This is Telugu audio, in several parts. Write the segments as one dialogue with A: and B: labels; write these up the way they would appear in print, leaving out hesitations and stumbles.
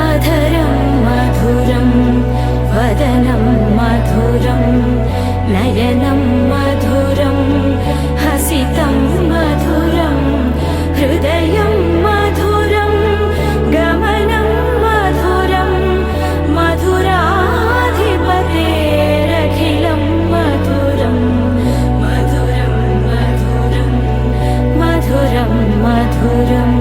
A: అధరం మధురం వదనం మధురం నయనం మధురం హసితం మధురం హృదయం మధురం గమనం మధురం మధురాధిపతేరఖిలం మధురం మధురం మధురం మధురం మధురం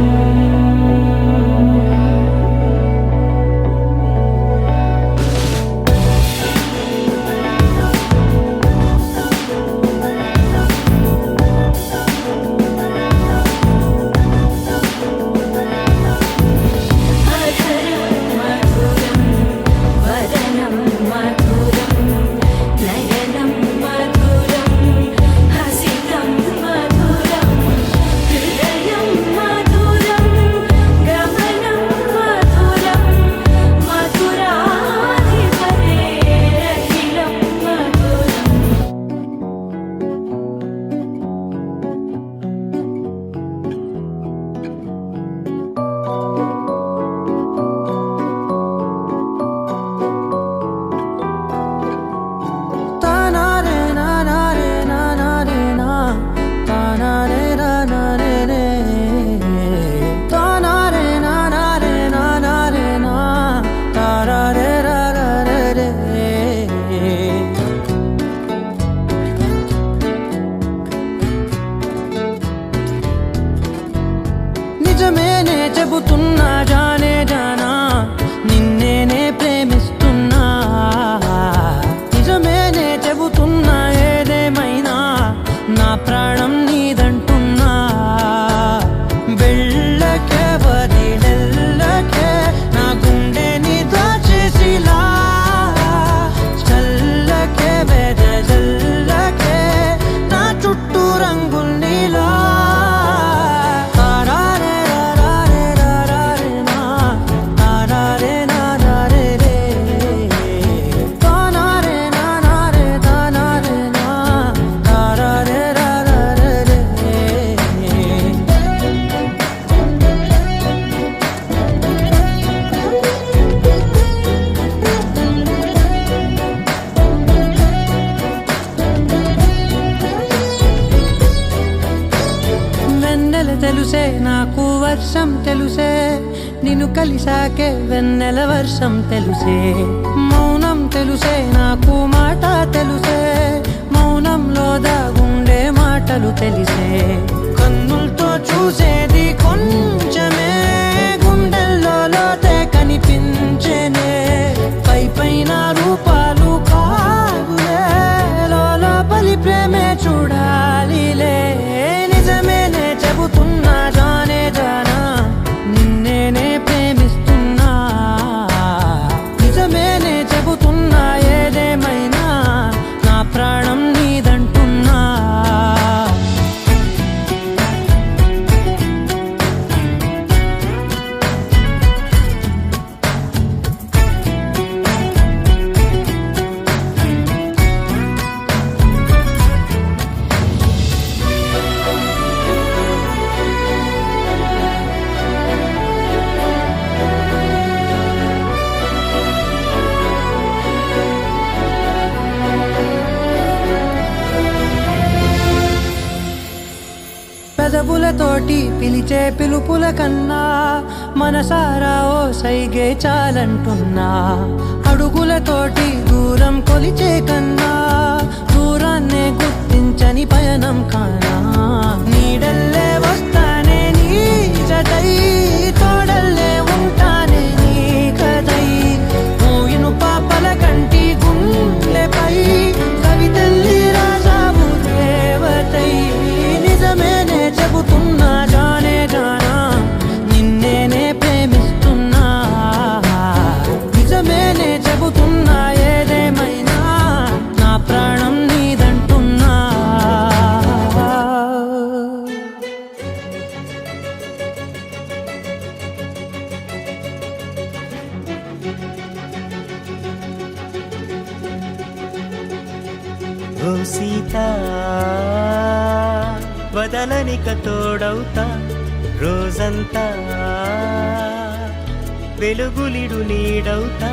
B: నిజమేనే చెబుతున్నా జానే జానా నిన్నేనే ప్రేమిస్తున్నా నిజమేనే చెబుతున్నా ఏదేమైనా నా ప్రాణం నీదంటున్నా వెళ్ళకే వదిలెళ్ళకే నా గుండెని దాచేసిలా చల్లకే వెదజల్లకే నా చుట్టూ రంగుల్నిలా తెలుసే నాకు వర్షం తెలుసే నిన్ను కలిసాకే వెన్నెల వర్షం తెలుసే మౌనం తెలుసే నాకు మాట తెలుసే మౌనంలో దాగుండే మాటలు తెలిసే కన్నులతో చూసేది కొంచెమే గుండెల్లో లోతే కనిపించేనే పై పైన రూపాలు కాదులే లోపలి ప్రేమే చూడాలిలే నిజమేనే చెబుతున్నా జానే జానా నిన్నేనే ప్రేమిస్తున్నా నిజమేనే చెబుతున్నా ఏదేమైనా నా ప్రాణం నీదంటున్నా పెదవులతోటి పిలిచే పిలుపుల కన్నా మనసారా ఓ సైగే చాలంటున్నా అడుగులతోటి దూరం కొలిచే కన్నా దూరాన్నే గుర్తించని పయనం కానా నీడల్లే వస్తానే నీ జతై తోడల్లే ఉంటానే నీ కదై మోయిను పాపల కంటి గుండెపై కవితల్లి రాజావు దేవతై నిజమేనే చెబుతున్నా జానే జానా నిన్నేనే ప్రేమిస్తున్నా నిజమేనే చెబుతున్నా ఏదేమైనా నా ప్రాణం నీదంటున్నా
C: సీత వదలనిక తోడవుతా రోజంతా వెలుగులిడు నీడవుతా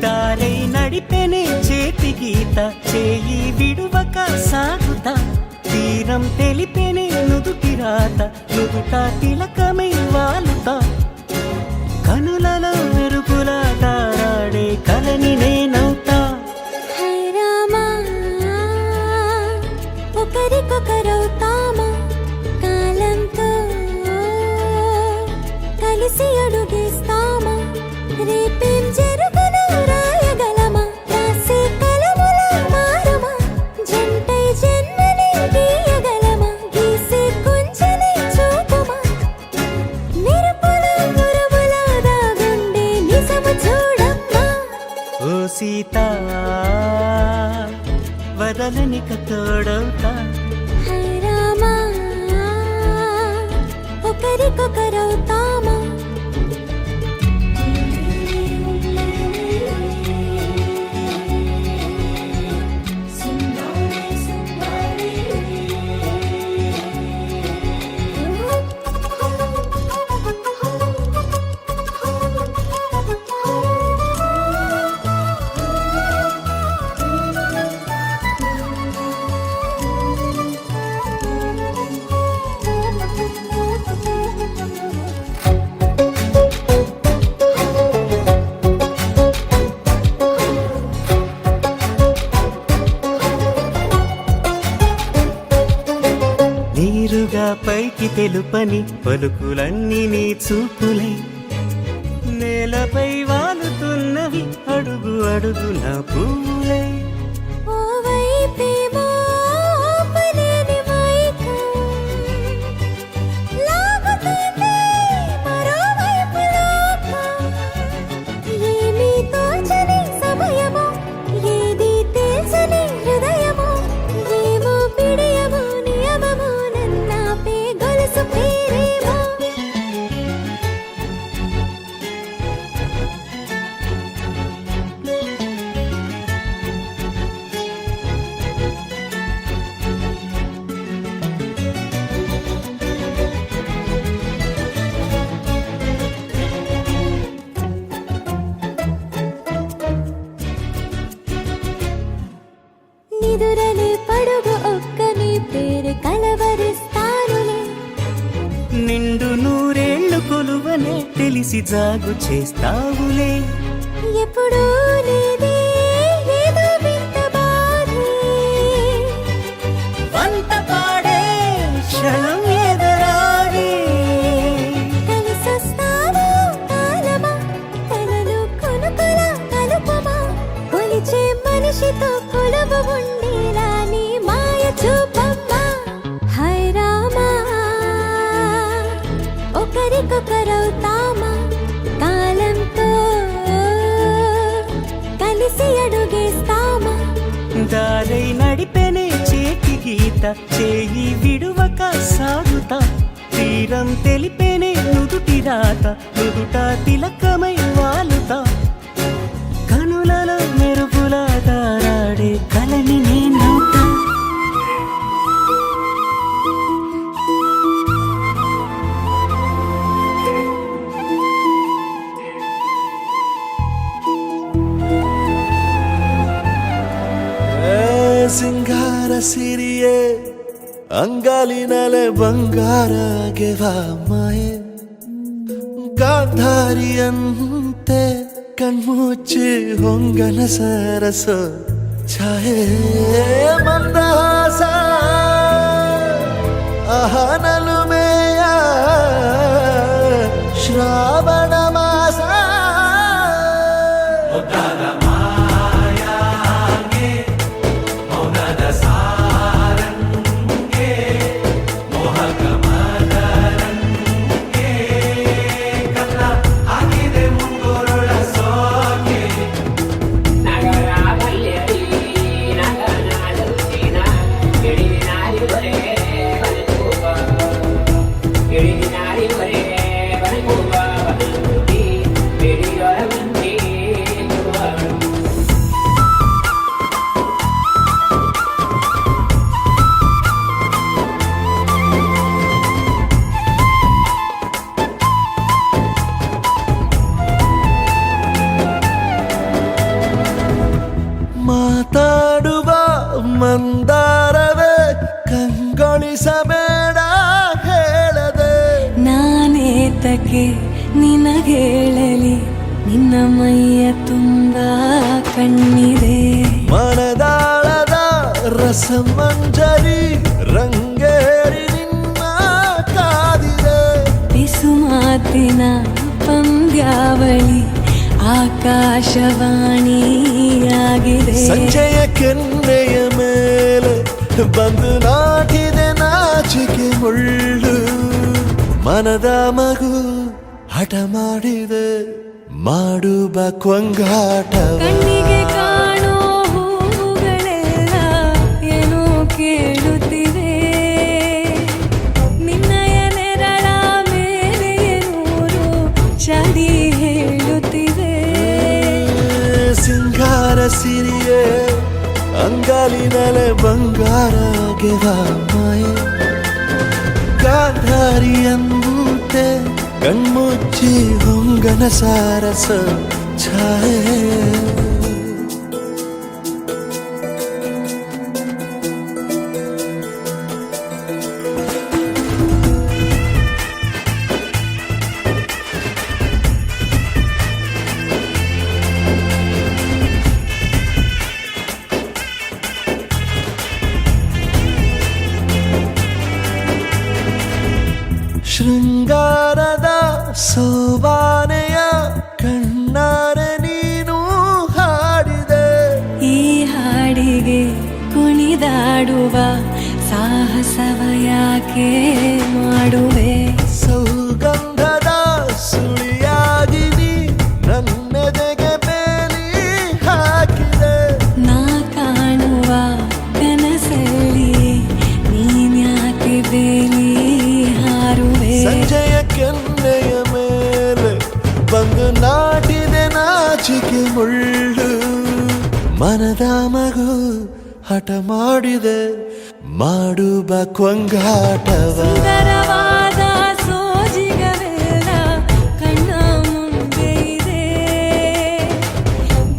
C: దారై నడిపెనే చేతి గీత చేయి విడువక సాగుతా తీరం తెలిపెనే నుదుటి రాత నుదుట తిలకమై వాలుతా కనులలో మెరుపులా తారాడే కలని నేనవుతా
A: హై రామా ఒకరికొకరవుతామా కాలంతో కలిసి అడుగేస్తామా రేపేం జరుగునో రాయగలమా రాసే కలముల మారమా జంటై జన్మని గీయగలమా గీసే కుంచెని చూపుమా మెరుపుల మురుముల దాగుండే నిజము చూడమ్మా
C: ఓ సీత వదలనిక తోడవుతా
A: హై రామా ఒకరికొకరవుతామా
C: నీరుగా పైకి తెలుపని పలుకులన్నీ నీ చూపులై నేలపై వాలుతున్నవి అడుగు అడుగు నా పూలై
A: ఓ వైపేమో ఆపలేని మైకం లాగుతుంది మరోవైపు లోకం ఏమీ తోచని సమయమో ఏది తెలుసని హృదయమో ఏమో పిడియమో నియమమో నన్నాపే గొలుసు పేరేమో నిదురలే పడుగు ఒక్క నీ పేరు కలవరిస్తానులే
C: నిండు నూరేళ్లు కొలువనే తెలిసి జాగు చేస్తావులే
A: ఎప్పుడూ లేదే ఏదో వింత బాధే
C: వంట పాడే క్షణం ఎదరాడే
A: కలిసొస్తావో కాలమా కలలు కొనుకల కలుపమా కొలిచే మనిషితో కొలువు ఉండేలా నీ మాయ చూపమ్మా హై రామా ఒకరికొకరవుతామా కాలంతో కలిసి అడుగేస్తామా
C: దారై నడిపెనే చేతి గీత చేయి విడువక సాగుతా తీరం తెలిపెనే నుదుటి రాత నుదుట తిలకమై వాలుతా కనులలో మెరుపులా తారాడే కలని నేనవుతా
D: ಸಿಂಗಾರ ಸಿರಿಯೇ ಅಂಗಾಲಿನಲೆ ಬಂಗಾರಗೆವ ಮಾಯೆ ಗಾಂಧಾರಿಯಂತೆ ಕಣ್ಮುಚ್ಚಿ ಹೊಂಗನ ಸರಸ ಛಾಯೆ ಮಂದಹಾಸ ಅಹನಲು ಮೇಯ ಶ್ರಾವಣ ಮಾಸ
E: ನಗರ ಬಲ್ಯಡಿ ನಗನಾಡು ಚೀನ ಗಿಡಿ ನಾಡಿ ಬರೇ ಬದುಕುವ
D: ಬೇಡ ಹೇಳದೆ
A: ನಾನೇತಕ್ಕೆ ನಿನಗೇಳಲಿ ನಿನ್ನ ಮೈಯ ತುಂಬ ಕಣ್ಣಿದೆ
D: ಮನದಾಳದ ರಸಮಂಜರಿ ರಂಗೇರಿ ನಿನ್ನ ಕಾದಿದೆ
A: ಬಿಸು ಮಾತಿನ ಪಂದ್ಯಾವಳಿ ಆಕಾಶವಾಣಿಯಾಗಿದೆ
D: ಸಂಜೆಯ ಕೆನ್ನೆಯ ಮೇಲೆ ಬಂದು ನಾಟಿದೆ ನಾಚಿಕೆ ಮುಳ್ಳು ಮನದ ಮಗು ಹಠ ಮಾಡಿದೆ ಮಾಡುವ ಕೊಂಗಾಟವ
A: ಕಣ್ಣಿಗೆ ಕಾಣೋ ಹೂಗಳೆಲ್ಲ ಏನೋ ಕೇಳುತ್ತಿವೆ ನಿನ್ನಯ ನೆರಳ ಮೇಲೆ ನೂರು ಚಡಿ ಹೇಳುತ್ತಿವೆ
D: ಸಿಂಗಾರ ಸಿರಿಯೇ ಅಂಗಾಲಿನಲೆ ಬಂಗಾರ ಗೆವ ಮಾಯೆ ಗಾಂಧಾರಿಯಂತೆ ಕಣ್ಮುಚ್ಚಿ ಹೊಂಗನ ಸಾರಸ ಛಾಯೆ ಶೃಂಗಾರದ ಸೋಬಾನೆಯ ಕಣ್ಣಾರೆ ನೀನು ಹಾಡಿದೆ
A: ಈ ಹಾಡಿಗೆ ಕುಣಿದಾಡುವ ಸಾಹಸವ ಯಾಕೆ ಮಾಡುವೆ
D: ಸೌಗಂಧದ ಸುಳಿಯಾಗಿ ನೀ ನನ್ನೆದೆಗೆ ಬೇಲಿ ಹಾಕಿದೆ
A: ನಾ ಕಾಣುವ ಕನಸಲ್ಲಿ ನೀನ್ಯಾಕೆ ಬೇಲಿ ಹಾರುವೆ
D: ಸಂಜೆಯ ಕೆನ್ನೆಯ ಮೇಲೆ ಬಂದು ನಾಟಿದೆ ನಾಚಿಕೆ ಮುಳ್ಳು ಮನದ ಮಗು ಹಠ ಮಾಡಿದೆ ಮಾಡುವ ಕೊಂಗಾಟವ
A: ಸುಂದರವಾದ ಸೋಜಿಗವೆಲ್ಲ ಕಣ್ಣ ಮುಂದೆ ಇದೆ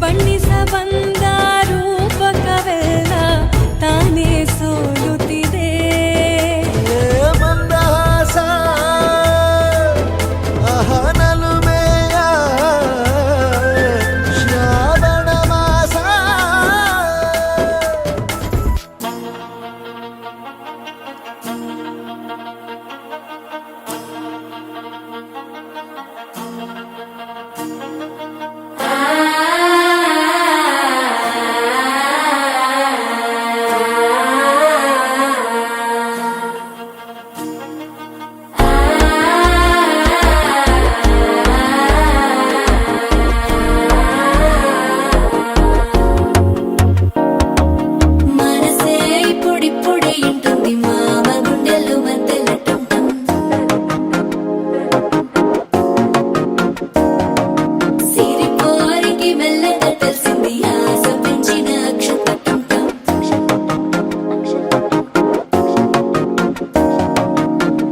A: ಬಣ್ಣಿಸ ಬಂದ ರೂಪಕವೆಲ್ಲ ತಾನೇ ಸೋಲುತ್ತಿದೆ
D: ಮಂದಹಾಸ ಅಹನಲುಮೆಯ ಶ್ರಾವಣ ಮಾಸ
A: మనసే ఇప్పుడిప్పుడే ఇంటుంది మామ గుండెలు మధ్యలో టంటం సిరిపోరికి మెల్లగా తెలిసింది ఆశ పెంచిన అక్షత టంటం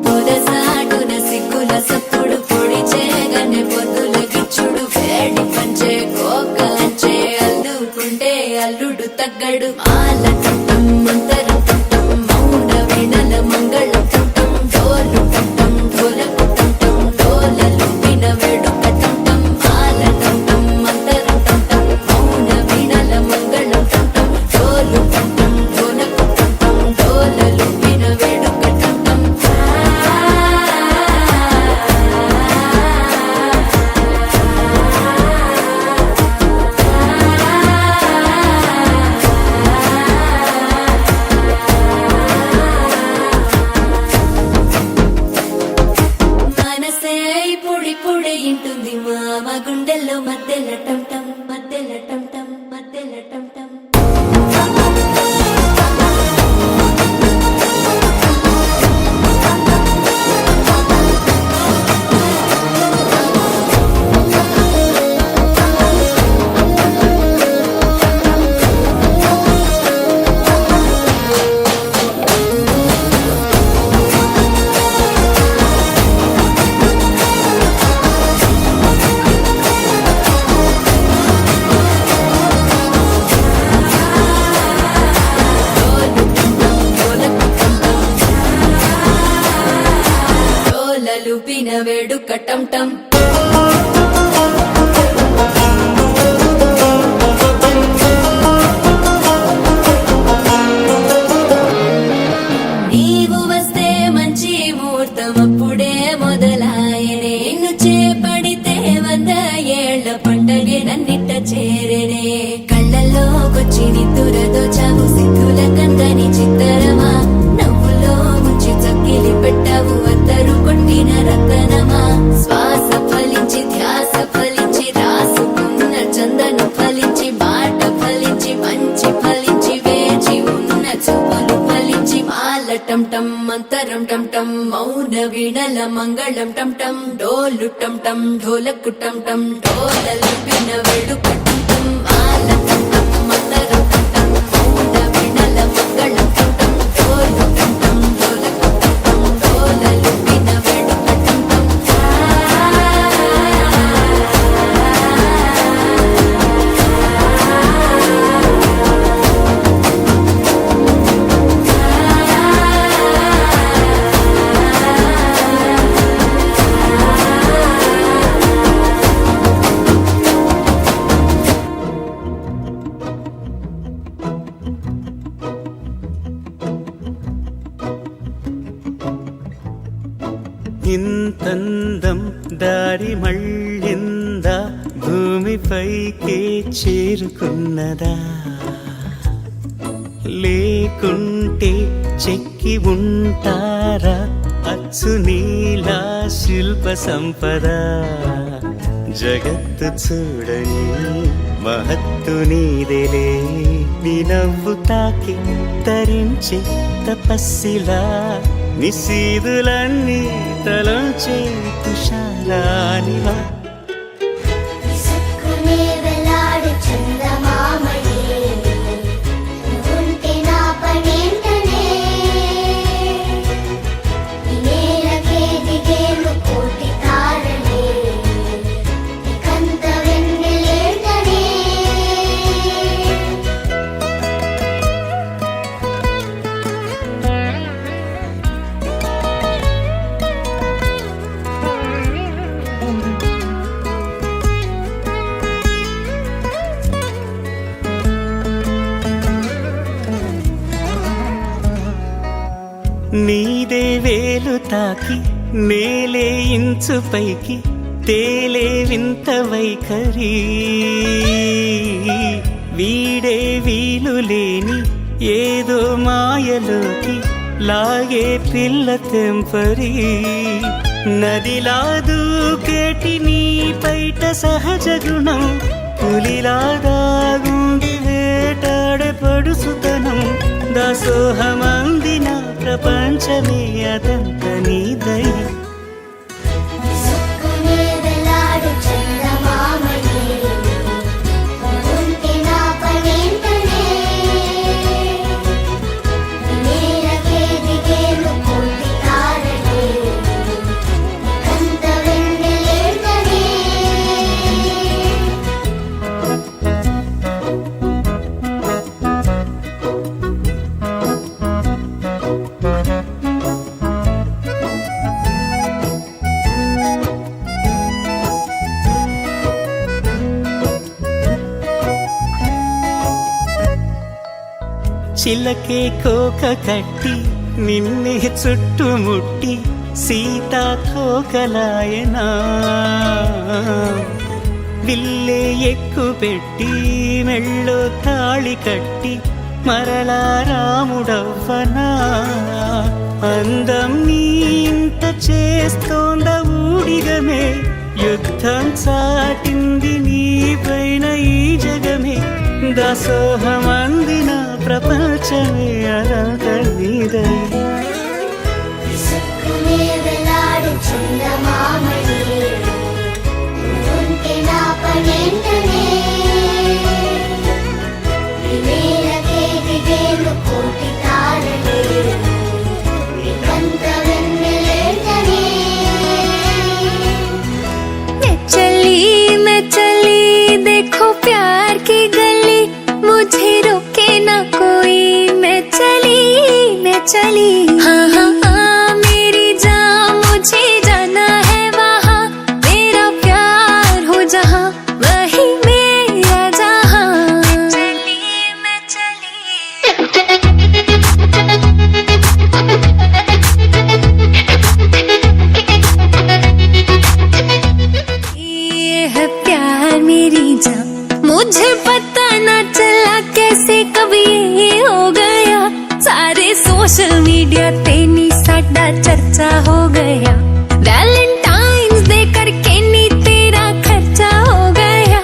A: పొదసాటున సిగ్గుల సప్పుడు పొడి చేయగానే పొద్దుల గిచ్చుడు వేడి పంచే కోక అంచే అల్లుకుంటే అల్లుడు తగ్గడు మాల టంటం మంతరం టంటం మౌన వీణల మంగళం టంటం డోలు టంటం డోలకు టంటం డోలలు విన వేడుక టంటం మాల టంటం మంతరం టంటం మౌన వీణల మంగళం టంటం డోలు టంటం డోలకు టంటం డోలలు విన వేడుక టంటం లూపిన వేడుక టం టం నీవు వస్తే మంచి ముహూర్తం అప్పుడే మొదలాయనే నిన్ను చేపడితే 100 ఏళ్ల పంటగే నన్నిట్ట చేరేనే కళ్ళల్లోకొచ్చి నిద్దురదోచావు సిద్ధుల కందని చిత్తరమా నవ్వులో ముంచి చక్కిలి పెట్టావు అద్దరు కొట్టిన రతనమా శ్వాస ఫలించి ధ్యాస ఫలించి రాసుకున్న చందను ఫలించి మాట ఫలించి మంచి ఫలించి వేచి ఉన్న చూపులు ఫలించి మాల టం టం మంతరం టం టం మౌన వీణల మంగళం టం టం డోలు టం టం ఢోలకు టం టం డోలలు విన వేడుక టం టం మాల టం టం మంతరం టం టం మౌన వీణల మంగళం టం టం డోలు టం టం ఢోలకు టం టం డోలలు విన వేడుక టం టం
C: ఇంతందం దారి మళ్ళిందా భూమిపైకే చేరుకున్నదా లేకుంటే చెక్కి ఉంటారా అచ్చు నీలా శిల్ప సంపద జగత్తు చూడని మహత్తు నీదేలే నీ నవ్వు తాకి తరించి తపస్సిలా నిశీదులన్నీ తలంచే తుషారానివా
E: విసుక్కునే వెలాడు చందమామనే నువ్వుంటే నా పనేంటనే ఈ నేలకే దిగేను కోటి తారలే నీకంత వెన్నెలేంటనే
C: నీదే వేలు తాకి నేలే ఇంచు పైకి తేలే వింత వైఖరి వీడే వీలు లేని ఏదో మాయలోకి లాగే పిల్ల తెంపరి నదిలా దూకేటి నీ పైట సహజ గుణం పులిలా దాగుండి వేటాడే పడుసుతనం దాసోహమందిన ప్రపంచమే అదంత నీదై
E: విసుక్కునే వెలాడు చందమామనే నువ్వుంటే నా పనేంటనే ఈ నేలకే దిగేను కోటి తారలే నీకంత వెన్నెలేంటనే
C: చిలకే కోక కట్టి నిన్నే చుట్టుముట్టి సీతాకోకలాయనా విల్లే ఎక్కు పెట్టి మెళ్ళో తాళి కట్టి మరలా రాముడవ్వనా అందం నీ ఇంత చేస్తోంద ఊడిగమే యుద్ధం చాటింది నీ పైన ఈ జగమే దాసోహమందిన ప్రపంచమే అనంత నీదై
E: విసుక్కునే వెలాడు చందమామనే నువ్వుంటే నా పనేంటనే ఈ నేలకే దిగేను కోటి తారలే నీకంత వెన్నెలేంటనే
A: मैं चली देखो प्यार की गली मुझे रोके ना कोई मैं चली हाँ हाँ हाँ मेरी जान मुझे जाना मीडिया तेनी साडा चर्चा हो गया वैलेंटाइन्स डे करके नी तेरा खर्चा हो गया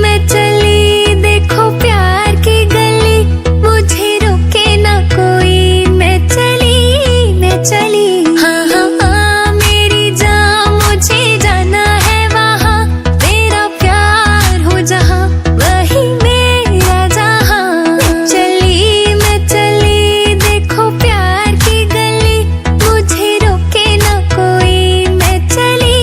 A: मैं चली देखो प्यार की गली मुझे रोके ना कोई मैं चली हाँ हाँ हाँ मेरी जान मुझे जाना है वहाँ तेरा प्यार हो जहाँ वही मेरा जहाँ मैं चली देखो प्यार की गली मुझे रोके ना कोई मैं चली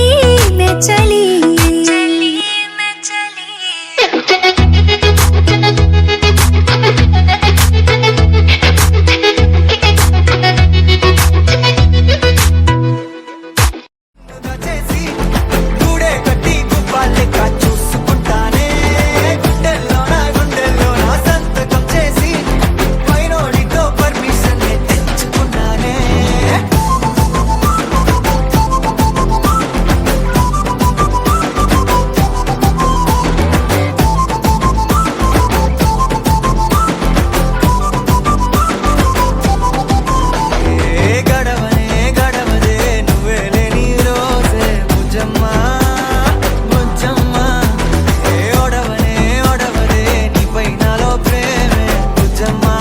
C: చేసి గూడే కట్టి గువ్వాలెక్క చూసుకుంటానే గుండెల్లోన సంతకం చేసి పైనోడితో పర్మిషన్ తెచ్చుకున్నానే గడవదే నువ్వే లేని రోజే బుజ్జమ్మా ఓడవదే నీ పైనలో ప్రేమే బుజ్జమ్మా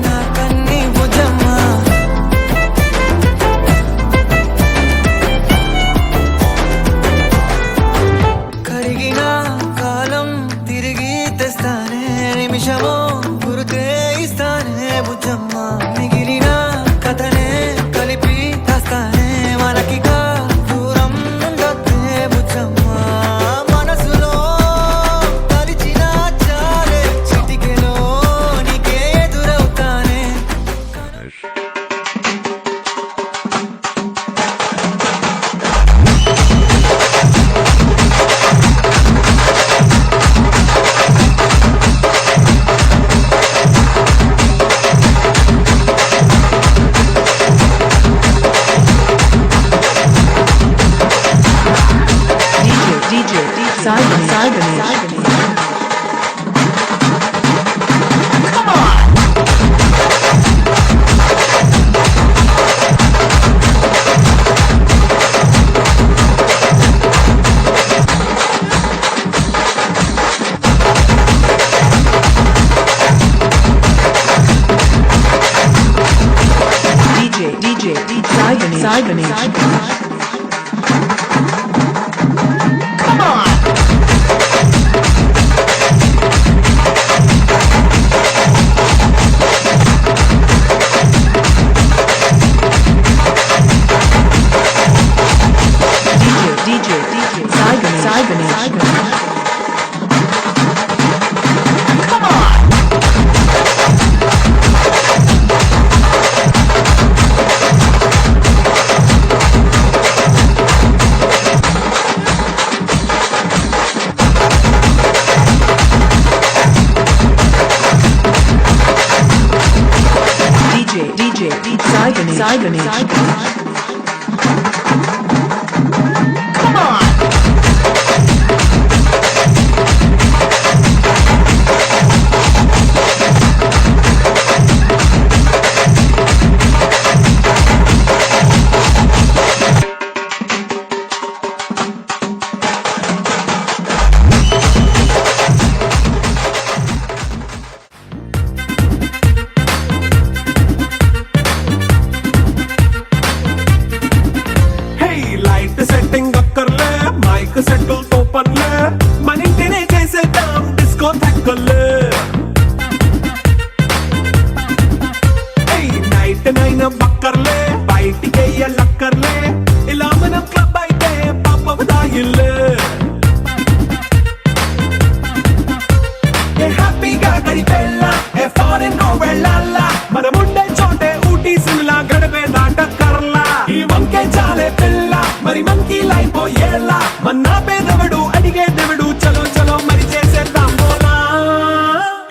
C: నా కన్ని బుజ్జమ్మా కరిగిన కాలం తిరిగి తెస్తానే నిమిషమో గురుతే ఇస్తానే బుజ్జమ్మ మిగిలిన కథనే కలిపి తెస్తానే మనకిగా దూరం ఉండొద్దే బుజ్జమ్మ మనసులో తలిచిన చాలే చిటికెలో నీకే ఎదురవుతానే
F: DJ Sai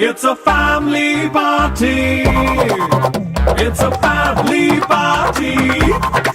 G: It's a family party. It's a family party. party.